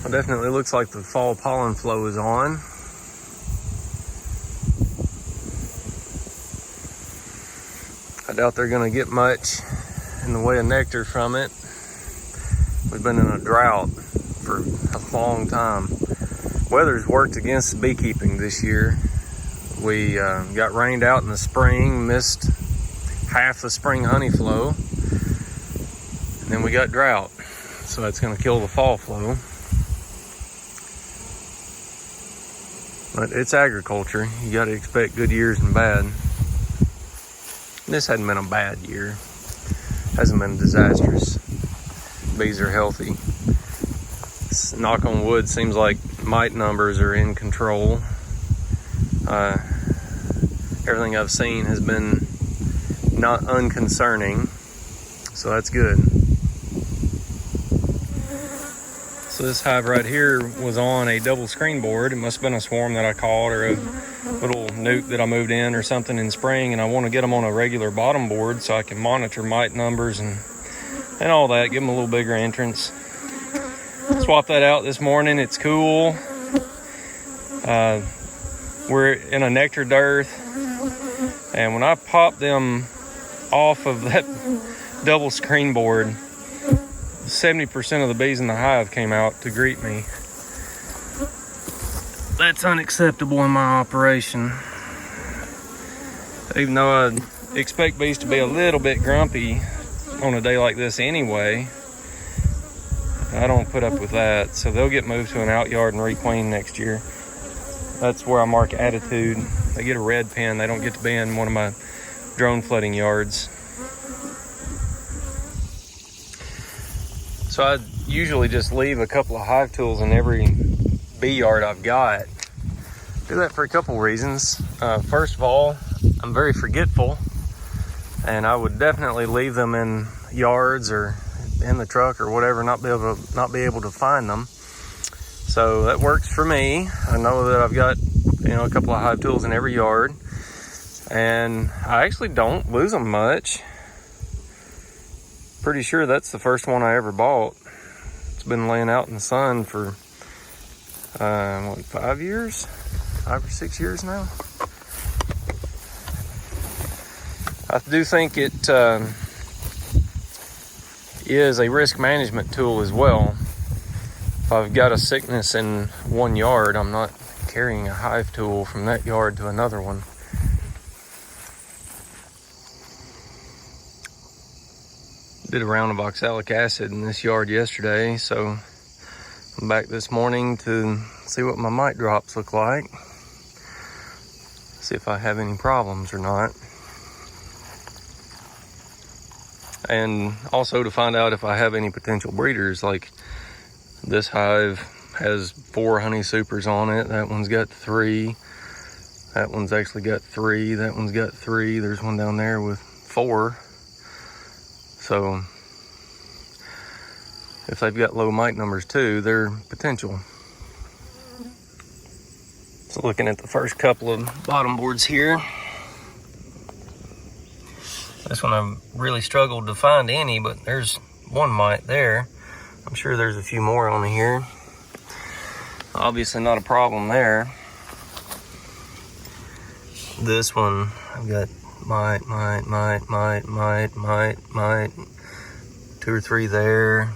Well, definitely looks like the fall pollen flow is on. I doubt they're gonna get much in the way of nectar from it. We've been in a drought for a long time. Weather's worked against beekeeping this year. We got rained out in the spring, missed half the spring honey flow, and then we got drought. So that's gonna kill the fall flow. But it's agriculture. You gotta expect good years and bad. This hadn't been a bad year. Hasn't been disastrous. Bees are healthy. Knock on wood, seems like mite numbers are in control. Everything I've seen has been not unconcerning, so that's good. So this hive right here was on a double screen board. It must have been a swarm that I caught or a little nuke that I moved in or something in spring, and I want to get them on a regular bottom board so I can monitor mite numbers and all that, give them a little bigger entrance. Swap that out this morning. It's cool. We're in a nectar dearth, and when I popped them off of that double screen board, 70% of the bees in the hive came out to greet me. That's unacceptable in my operation. Even though I expect bees to be a little bit grumpy on a day like this anyway, I don't put up with that. So they'll get moved to an out yard and requeen next year. That's where I mark attitude. They get a red pin. They don't get to be in one of my drone flooding yards. So I usually just leave a couple of hive tools in every bee yard I've got. Do that for a couple reasons. First of all, I'm very forgetful, and I would definitely leave them in yards or in the truck or whatever, not be able to find them. So that works for me. I know that I've got, a couple of hive tools in every yard, and I actually don't lose them much. Pretty sure that's the first one I ever bought. It's been laying out in the sun for 5 years? 5 or 6 years now. I do think it is a risk management tool as well. If I've got a sickness in one yard, I'm not carrying a hive tool from that yard to another one. Did a round of oxalic acid in this yard yesterday, so I'm back this morning to see what my mite drops look like. See if I have any problems or not. And also to find out if I have any potential breeders. Like this hive has 4 honey supers on it. That one's got 3. That one's actually got 3. That one's got 3. There's one down there with 4. So if they've got low mite numbers too, they're potential. So looking at the first couple of bottom boards here. This one I've really struggled to find any, but there's one mite there. I'm sure there's a few more on here. Obviously not a problem there. This one, I've got mite. 2 or 3 there.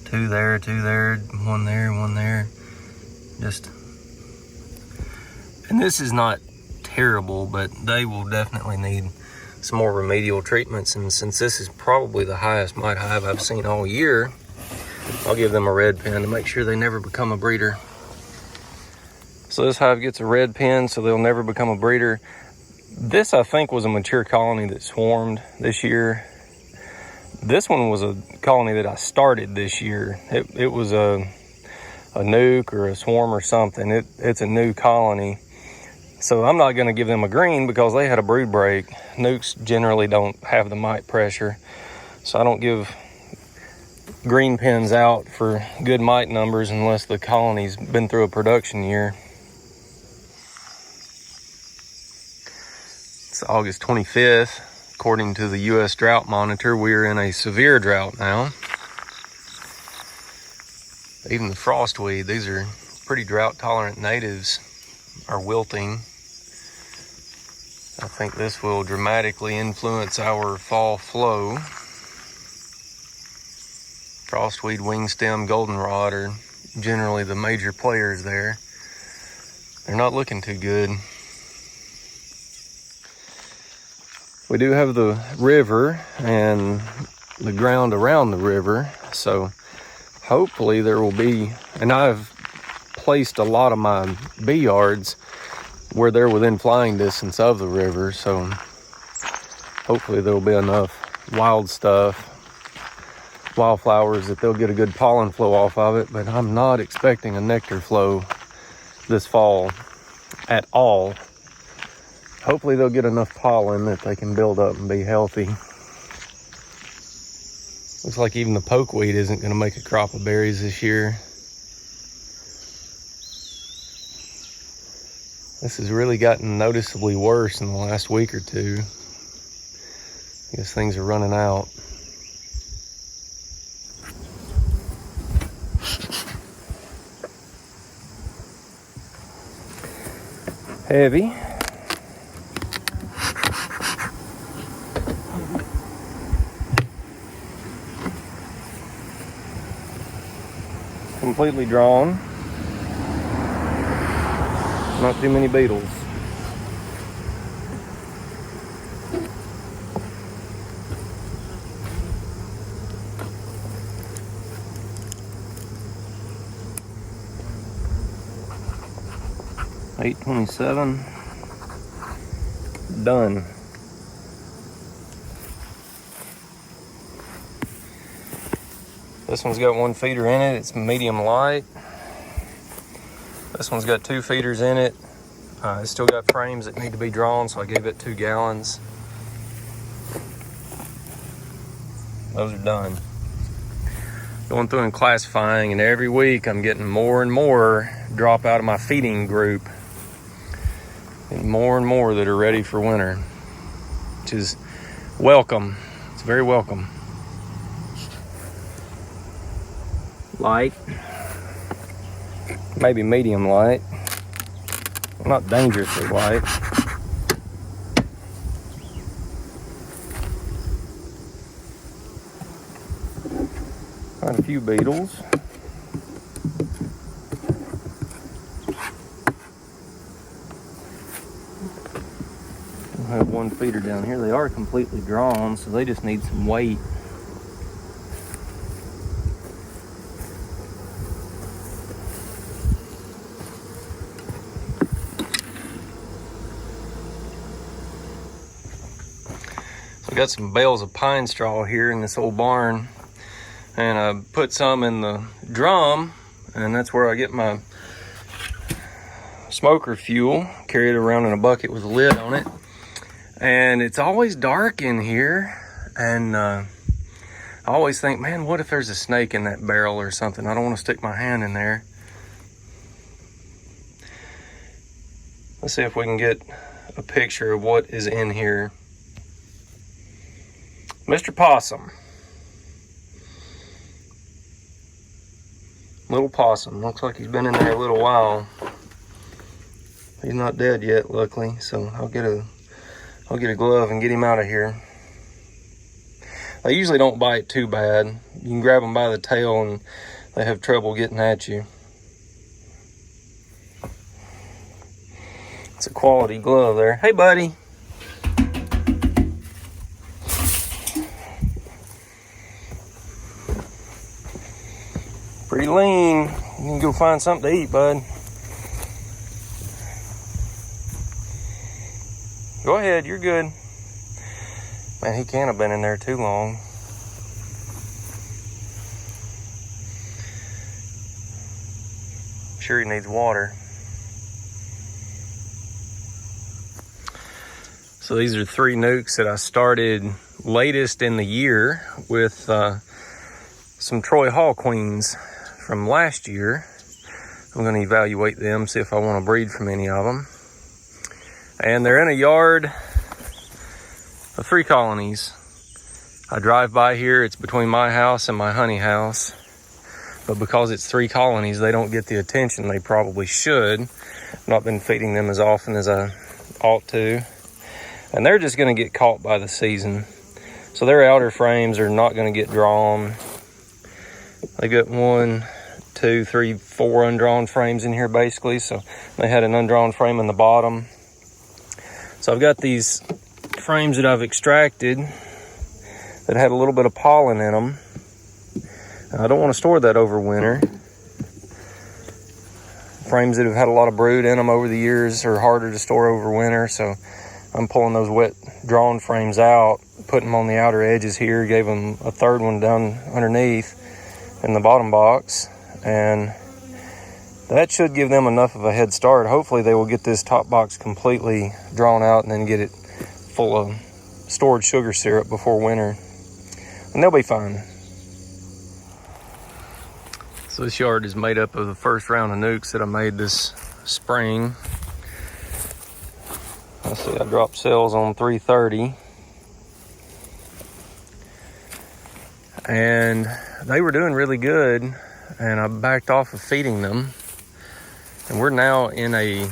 2 there, 2 there, 1 there, 1 there. And this is not terrible, but they will definitely need some more remedial treatments. And since this is probably the highest mite hive I've seen all year, I'll give them a red pin to make sure they never become a breeder. So this hive gets a red pin so they'll never become a breeder. This, I think, was a mature colony that swarmed this year. This one was a colony that I started this year. It was a nuke or a swarm or something. It's a new colony. So I'm not going to give them a green because they had a brood break. Nukes generally don't have the mite pressure. So I don't give green pins out for good mite numbers unless the colony's been through a production year. It's August 25th. According to the U.S. Drought Monitor, we're in a severe drought now. Even the frostweed, these are pretty drought tolerant natives, are wilting. I think this will dramatically influence our fall flow. Frostweed, wingstem, goldenrod are generally the major players there. They're not looking too good. We do have the river and the ground around the river, so hopefully there will be, and I've placed a lot of my bee yards where they're within flying distance of the river, so hopefully there will be enough wild stuff, wildflowers, that they'll get a good pollen flow off of it. But I'm not expecting a nectar flow this fall at all. Hopefully they'll get enough pollen that they can build up and be healthy. Looks like even the pokeweed isn't going to make a crop of berries this year. This has really gotten noticeably worse in the last week or two. I guess things are running out. Heavy. Completely drawn. Not too many beetles. $8.27. Done. This one's got one feeder in it. It's medium light. This one's got 2 feeders in it. It's still got frames that need to be drawn, so I gave it 2 gallons. Those are done. Going through and classifying, and every week I'm getting more and more drop out of my feeding group. And more that are ready for winter, which is welcome. It's very welcome. Light, maybe medium light, not dangerously light. Quite a few beetles. I have one feeder down here. They are completely drawn, so they just need some weight. So I got some bales of pine straw here in this old barn, and I put some in the drum, and that's where I get my smoker fuel. Carry it around in a bucket with a lid on it. And it's always dark in here, and I always think, man, what if there's a snake in that barrel or something? I don't want to stick my hand in there. Let's see if we can get a picture of what is in here. Mr. Possum. Little possum. Looks like he's been in there a little while. He's not dead yet, luckily, so I'll get a glove and get him out of here. They usually don't bite too bad. You can grab them by the tail and they have trouble getting at you. It's a quality glove there. Hey, buddy. Pretty lean. You can go find something to eat, bud. Go ahead, you're good. Man, he can't have been in there too long. I'm sure he needs water. So these are 3 nukes that I started latest in the year with some Troy Hall Queens from last year. I'm going to evaluate them, see if I want to breed from any of them. And they're in a yard of 3 colonies. I drive by here, it's between my house and my honey house. but because it's 3 colonies, they don't get the attention they probably should. I've not been feeding them as often as I ought to. And they're just gonna get caught by the season. So their outer frames are not gonna get drawn. They got 1, 2, 3, 4 undrawn frames in here basically. So they had an undrawn frame in the bottom. So I've got these frames that I've extracted that had a little bit of pollen in them. I don't want to store that over winter. Frames that have had a lot of brood in them over the years are harder to store over winter, so I'm pulling those wet drawn frames out, putting them on the outer edges here, gave them a third one down underneath in the bottom box, and that should give them enough of a head start. Hopefully they will get this top box completely drawn out and then get it full of stored sugar syrup before winter, and they'll be fine. So this yard is made up of the first round of nukes that I made this spring. Let's see, I dropped cells on 330. And they were doing really good, and I backed off of feeding them. And we're now in I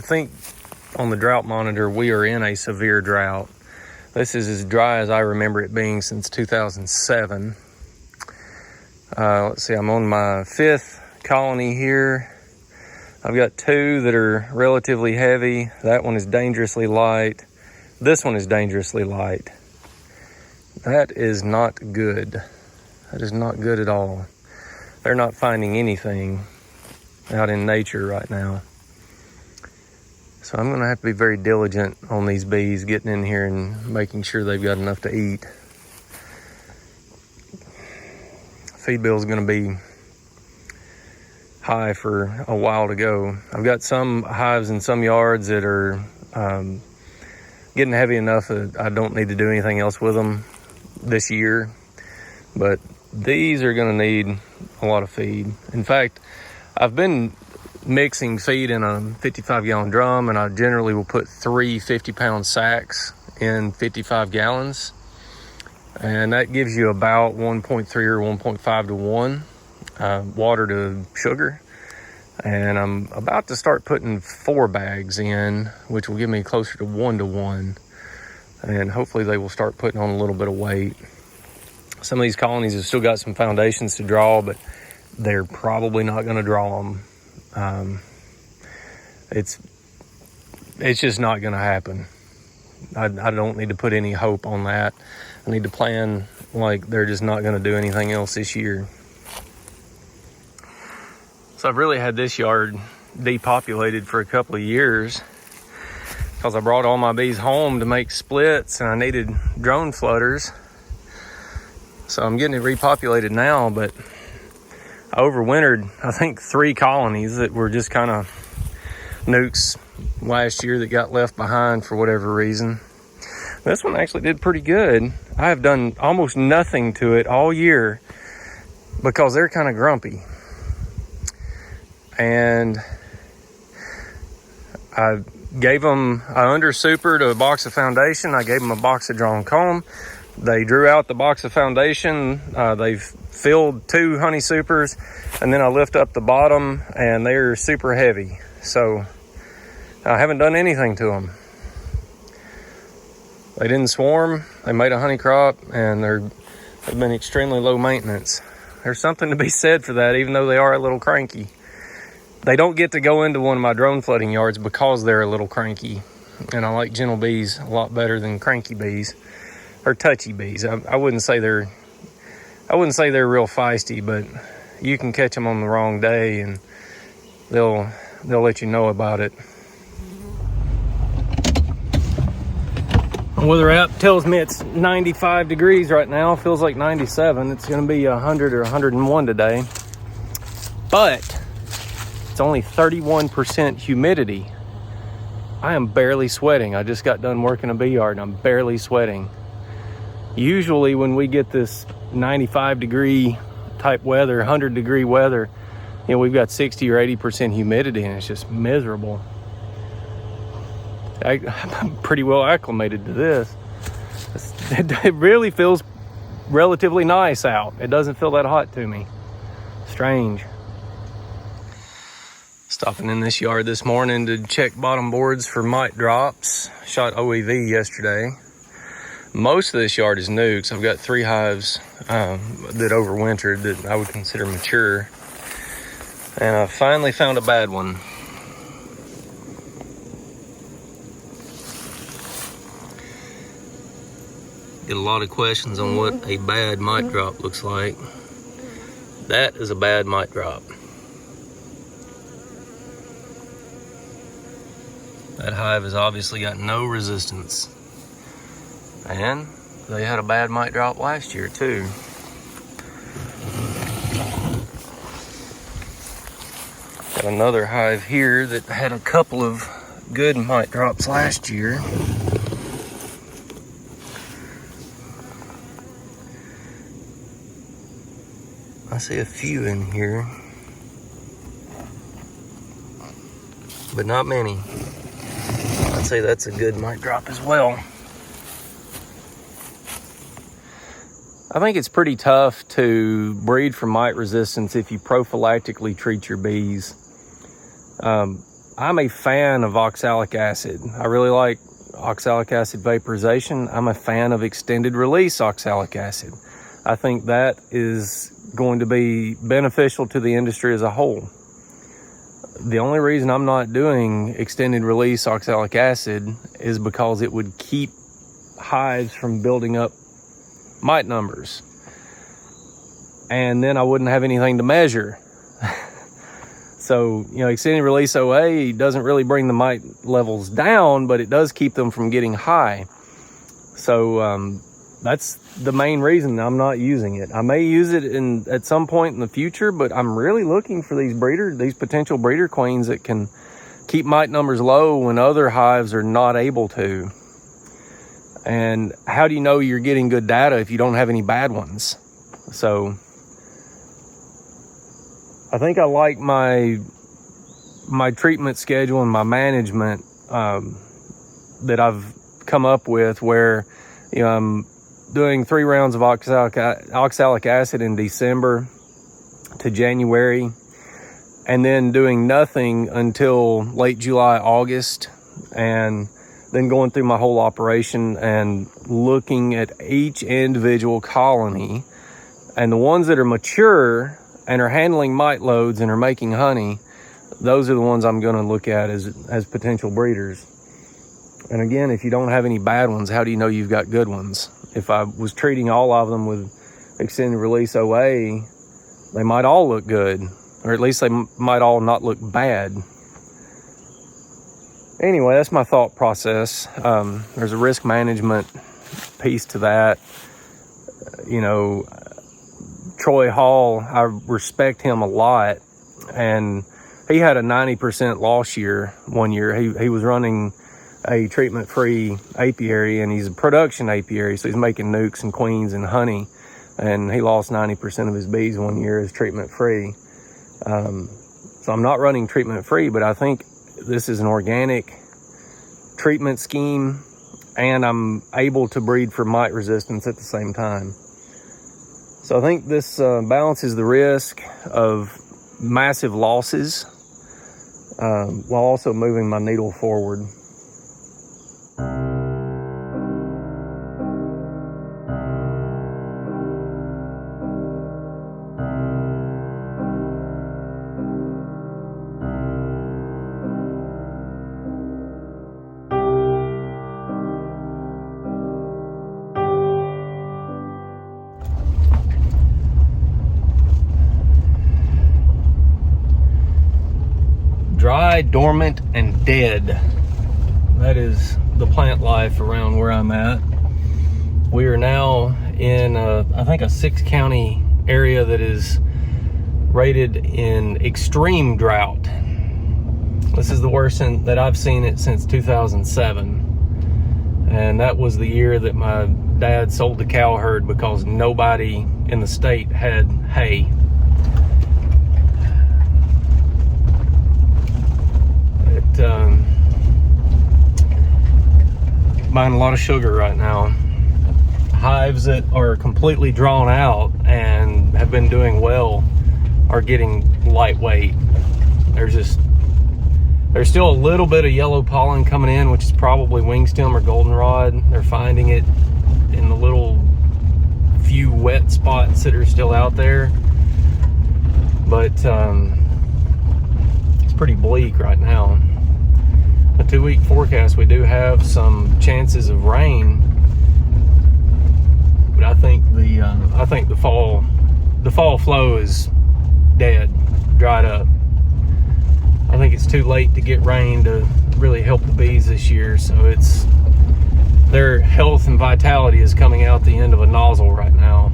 think on the drought monitor, we are in a severe drought. This is as dry as I remember it being since 2007. Let's see, I'm on my 5th colony here. I've got 2 that are relatively heavy. That one is dangerously light. This one is dangerously light. That is not good. That is not good at all. They're not finding anything out in nature right now. So I'm gonna have to be very diligent on these bees, getting in here and making sure they've got enough to eat. Feed bill is going to be high for a while to go. I've got some hives in some yards that are getting heavy enough that I don't need to do anything else with them this year. But these are going to need a lot of feed. In fact, I've been mixing feed in a 55-gallon drum, and I generally will put 3 50-pound sacks in 55 gallons. And that gives you about 1.3 or 1.5 to 1 water to sugar. And I'm about to start putting 4 bags in, which will give me closer to 1 to 1. And hopefully they will start putting on a little bit of weight. Some of these colonies have still got some foundations to draw, but they're probably not going to draw them. It's just not going to happen. I don't need to put any hope on that. I need to plan like they're just not going to do anything else this year. So I've really had this yard depopulated for a couple of years because I brought all my bees home to make splits, and I needed drone flutters. So I'm getting it repopulated now, but I overwintered, I think, 3 colonies that were just kind of nukes last year that got left behind for whatever reason. This one actually did pretty good. I have done almost nothing to it all year because they're kind of grumpy. And I under-supered a box of foundation. I gave them a box of drawn comb. They drew out the box of foundation. They've filled 2 honey supers, and then I lift up the bottom, and they're super heavy. So I haven't done anything to them. They didn't swarm, they made a honey crop, and they've been extremely low maintenance. There's something to be said for that, even though they are a little cranky. They don't get to go into one of my drone flooding yards because they're a little cranky. And I like gentle bees a lot better than cranky bees, or touchy bees. I wouldn't say they're real feisty, but you can catch them on the wrong day and they'll let you know about it. Weather app tells me it's 95 degrees right now. Feels like 97. It's going to be 100 or 101 today. But it's only 31% humidity. I am barely sweating. I just got done working a bee yard and I'm barely sweating. Usually when we get this 95 degree type weather, 100 degree weather, you know, we've got 60 or 80% humidity and it's just miserable. I'm pretty well acclimated to this. It really feels relatively nice out. It doesn't feel that hot to me. Strange. Stopping in this yard this morning to check bottom boards for mite drops. Shot OEV yesterday. Most of this yard is nukes. I've got 3 hives that overwintered that I would consider mature. And I finally found a bad one. Get a lot of questions on what a bad mite drop looks like. That is a bad mite drop. That hive has obviously got no resistance. And they had a bad mite drop last year too. Got another hive here that had a couple of good mite drops last year. I see a few in here, but not many. I'd say that's a good mite drop as well. I think it's pretty tough to breed for mite resistance if you prophylactically treat your bees. I'm a fan of oxalic acid. I really like oxalic acid vaporization. I'm a fan of extended release oxalic acid. I think that is going to be beneficial to the industry as a whole. The only reason I'm not doing extended release oxalic acid is because it would keep hives from building up mite numbers. And then I wouldn't have anything to measure. So, extended release OA doesn't really bring the mite levels down, but it does keep them from getting high. So, that's the main reason I'm not using it. I may use it at some point in the future, but I'm really looking for these potential breeder queens that can keep mite numbers low when other hives are not able to. And how do you know you're getting good data if you don't have any bad ones? So I think I like my treatment schedule and my management that I've come up with, where I'm doing 3 rounds of oxalic acid in December to January, and then doing nothing until late July, August, and then going through my whole operation and looking at each individual colony. And the ones that are mature and are handling mite loads and are making honey, those are the ones I'm going to look at as potential breeders. And again, if you don't have any bad ones, how do you know you've got good ones? If I was treating all of them with extended release OA, they might all look good, or at least they might all not look bad. Anyway, that's my thought process. There's a risk management piece to that. Troy Hall, I respect him a lot, and he had a 90% loss year one year. He was running a treatment-free apiary, and he's a production apiary, so he's making nukes and queens and honey, and he lost 90% of his bees one year as treatment-free. So I'm not running treatment-free, but I think this is an organic treatment scheme, and I'm able to breed for mite resistance at the same time. So I think this balances the risk of massive losses while also moving my needle forward. Dry, dormant, and dead. That is the plant life around where I'm at. We are now in, I think, a 6-county area that is rated in extreme drought. This is the worst that I've seen it since 2007. And that was the year that my dad sold the cow herd because nobody in the state had hay. Buying a lot of sugar right now. hives that are completely drawn out and have been doing well are getting lightweight. There's still a little bit of yellow pollen coming in, which is probably wingstem or goldenrod. They're finding it in the little few wet spots that are still out there. But it's pretty bleak right now. A 2-week forecast, we do have some chances of rain, but I think the fall flow is dead, dried up. I think it's too late to get rain to really help the bees this year, so their health and vitality is coming out the end of a nozzle right now.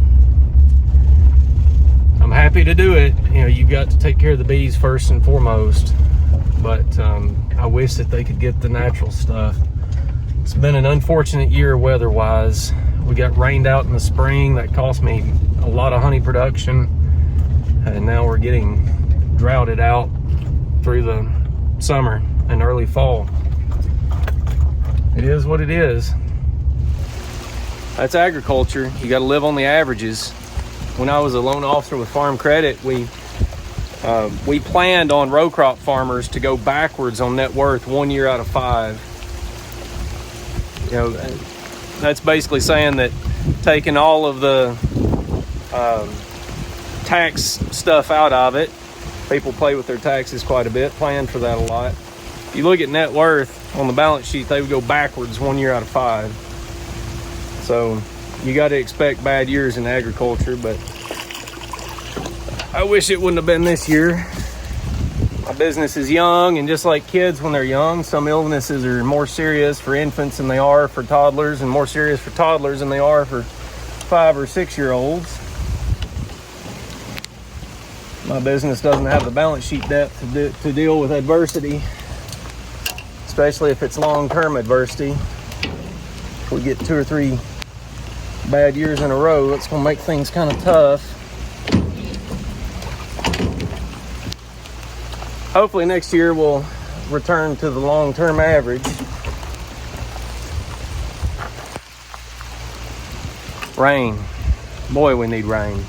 I'm happy to do it. You know, you've got to take care of the bees first and foremost, but I wish that they could get the natural stuff. It's been an unfortunate year weather-wise. We got rained out in the spring. That cost me a lot of honey production, and now we're getting droughted out through the summer and early fall. It is what it is. That's agriculture. You got to live on the averages. When I was a loan officer with Farm Credit, we planned on row crop farmers to go backwards on net worth 1 year out of 5. You know, that's basically saying that taking all of the tax stuff out of it. People play with their taxes quite a bit, plan for that a lot. If you look at net worth on the balance sheet, they would go backwards 1 year out of 5. So you got to expect bad years in agriculture, but I wish it wouldn't have been this year. My business is young, and just like kids when they're young, some illnesses are more serious for infants than they are for toddlers, and more serious for toddlers than they are for 5 or 6 year olds. My business doesn't have the balance sheet depth to deal with adversity, especially if it's long-term adversity. If we get 2 or 3 bad years in a row, it's going to make things kind of tough. Hopefully next year we'll return to the long-term average. Rain. Boy, we need rain.